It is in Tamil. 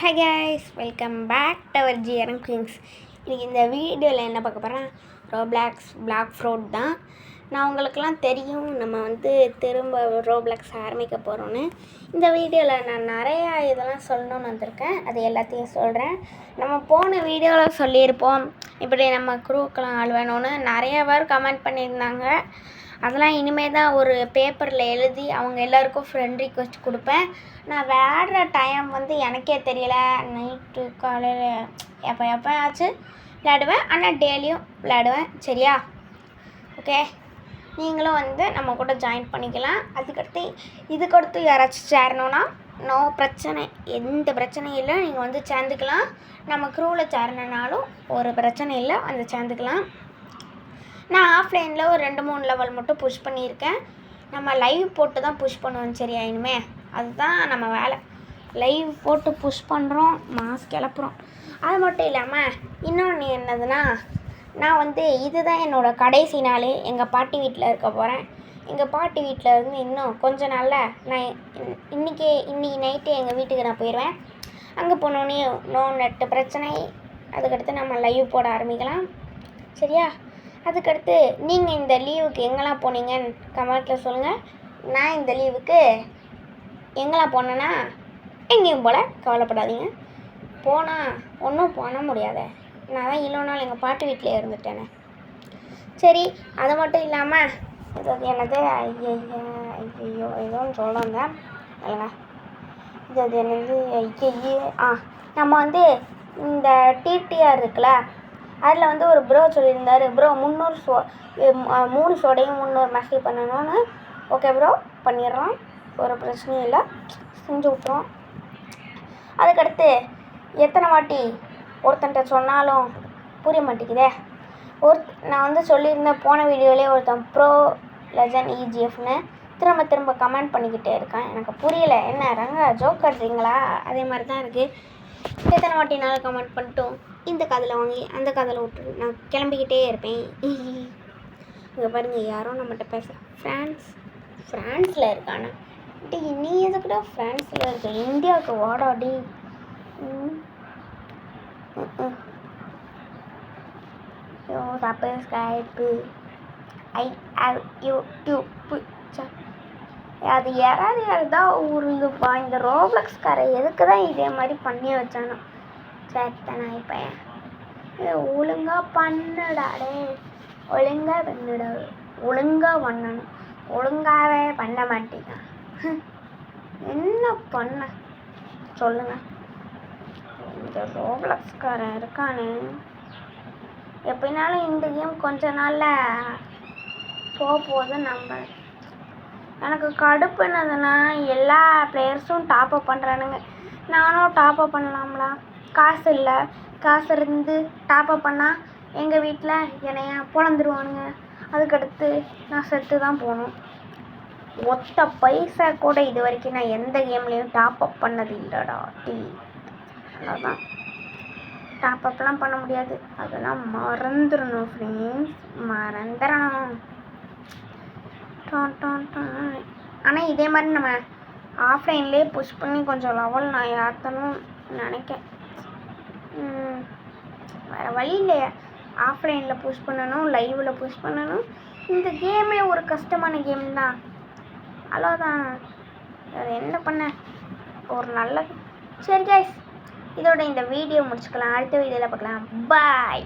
Hi guys, welcome back to our GRM kings. இன்றைக்கி இந்த வீடியோவில் என்ன பார்க்க போகிறேன், ரோப்ளாக்ஸ் பிளாக் ஃப்ரூட் தான். நான் உங்களுக்கெல்லாம் தெரியும் நம்ம திரும்ப ரோப்ளாக்ஸ் ஆரம்பிக்க போகிறோன்னு. இந்த வீடியோவில் நான் நிறையா இதெல்லாம் சொல்லணும்னு வந்திருக்கேன். அது எல்லாத்தையும் சொல்கிறேன். நம்ம போன வீடியோவில் சொல்லியிருப்போம் இப்படி நம்ம குரூக்கெலாம் ஆள் வேணும்னு நிறையா பேர் கமெண்ட் பண்ணியிருந்தாங்க. அதெல்லாம் இனிமேல் தான் ஒரு பேப்பரில் எழுதி அவங்க எல்லாேருக்கும் ஃப்ரெண்ட் ரிக்வெஸ்ட் கொடுப்பேன். நான் விளையாடுற டைம் எனக்கே தெரியல. நைட்டு காலையில் எப்போயாச்சும் விளையாடுவேன், ஆனால் டெய்லியும் விளையாடுவேன். சரியா? ஓகே, நீங்களும் நம்ம கூட ஜாயின் பண்ணிக்கலாம். இதுக்கடுத்து யாராச்சும் சேரணுன்னா நோ பிரச்சனை, எந்த பிரச்சனையும் இல்லை. நீங்கள் சேர்ந்துக்கலாம். நம்ம க்ரூவில் சேரணுனாலும் ஒரு பிரச்சனை இல்லை, சேர்ந்துக்கலாம். நான் ஆஃப்லைனில் ஒரு 2-3 லெவல் மட்டும் புஷ் பண்ணியிருக்கேன். நம்ம லைவ் போட்டு தான் புஷ் பண்ணுவோம். சரியா? இனிமே அதுதான் நம்ம வேலை. லைவ் போட்டு புஷ் பண்ணுறோம், மாஸ் கிளப்புறோம். அது மட்டும் இல்லாமல் இன்னொன்று என்னதுன்னா, நான் இதுதான் என்னோடய கடைசி நாள். எங்கள் பாட்டி வீட்டில் இருக்க போகிறேன். எங்கள் பாட்டி வீட்டில் இருந்து இன்னும் கொஞ்ச நாளில் நான் இன்றைக்கி நைட்டு எங்கள் வீட்டுக்கு நான் போயிடுவேன். அங்கே போனோன்னே நோ நெட்டு பிரச்சனை. அதுக்கடுத்து நம்ம லைவ் போட ஆரம்பிக்கலாம். சரியா? அதுக்கடுத்து நீங்கள் இந்த லீவுக்கு எங்கெல்லாம் போனீங்கன்னு கமெண்ட்டில் சொல்லுங்கள். நான் இந்த லீவுக்கு எங்கெல்லாம் போனேன்னா எங்கேயும் போல, கவலைப்படாதீங்க. போனால் ஒன்றும் பண்ண முடியாது. நான் தான் இவ்வளோ நாள் எங்கள் பாட்டி வீட்டிலே இருந்துட்டேனே. சரி, அது மட்டும் இல்லாமல் இது என்னது, ஐயோ ஏதோன்னு சொல்ல வந்தேன் இல்லைங்க. இது என்னது, நம்ம இந்த டிடிஆர் இருக்குல்ல, அதில் ஒரு ப்ரோ சொல்லியிருந்தார், ப்ரோ 3 சோடையும் 300 மெசேஜ் பண்ணணும்னு. ஓகே ப்ரோ, பண்ணிடுறோம், ஒரு பிரச்சனையும் இல்லை, செஞ்சு விட்றோம். அதுக்கடுத்து எத்தனை வாட்டி ஒருத்தன்ட்ட சொன்னாலும் புரிய மாட்டேங்குதே. நான் சொல்லியிருந்தேன் போன வீடியோவிலே, ஒருத்தன் ப்ரோ லெஜண்ட் இஜிஎஃப்னு திரும்ப கமெண்ட் பண்ணிக்கிட்டே இருக்கேன். எனக்கு புரியலை, என்ன ரங்க ஜோக் காட்டுறீங்களா? அதே மாதிரி தான் இருக்குது. எத்தனை வாட்டினாலும் கமெண்ட் பண்ணிட்டோம். இந்த காதில் வாங்கி அந்த காதில் விட்டு நான் கிளம்பிக்கிட்டே இருப்பேன். இங்கே பாருங்கள், யாரும் நம்மகிட்ட பேச ஃப்ரான்ஸில் இருக்கானே. நீ எதுக்குடா ஃப்ரான்ஸில் இருக்க? இந்தியாவுக்கு வாடாடி. Subscribe I have YouTube. அது யாராவது ஊருப்பா. இந்த ரோப்ளக்ஸ்காரை எதுக்கு தான் இதே மாதிரி பண்ணி வச்சானோ சேத்தனா பையன். ஒழுங்காக பண்ணுடாடே, ஒழுங்காக பண்ணுடா, ஒழுங்காக பண்ணணும். ஒழுங்காகவே பண்ண மாட்டேங்க. என்ன பண்ண சொல்லுங்க. இந்த ரோப்ளக்ஸ்காரன் இருக்கானே, எப்படினாலும் இந்த கேம் கொஞ்ச நாளில் போகுது. எனக்கு கடுப்புனதுன்னா எல்லா பிளேயர்ஸும் டாப்அப் பண்ணுறானுங்க. நானும் டாப்அப் பண்ணலாம்ல, காசு இல்லை. காசு இருந்து டாப்அப் பண்ணால் எங்கள் வீட்டில் என்னைய பொழந்துருவானுங்க. அதுக்கடுத்து நான் செத்து தான் போகணும். ஒத்த பைசா கூட இது வரைக்கும் நான் எந்த கேம்லேயும் டாப்அப் பண்ணது இல்லைடா. அதான் டாப்அப்லாம் பண்ண முடியாது, அதெல்லாம் மறந்துடணும் ஃப்ரெண்ட்ஸ், மறந்துடணும். ஆனால் இதே மாதிரி நம்ம ஆஃப்லைன்லேயே புஷ் பண்ணி கொஞ்சம் லெவல் நான் ஏற்றணும்னு நினைக்கேன். வேறு வழி இல்லையா? ஆஃப்லைனில் புஷ் பண்ணணும், லைவில் புஷ் பண்ணணும். இந்த கேமே ஒரு கஷ்டமான கேம் தான். அவ்வளோதான், அது என்ன பண்ண ஒரு நல்ல. சரி கைஸ், இதோட இந்த வீடியோ முடிச்சுக்கலாம். அடுத்த வீடியோவில் பார்க்கலாம். பாய்.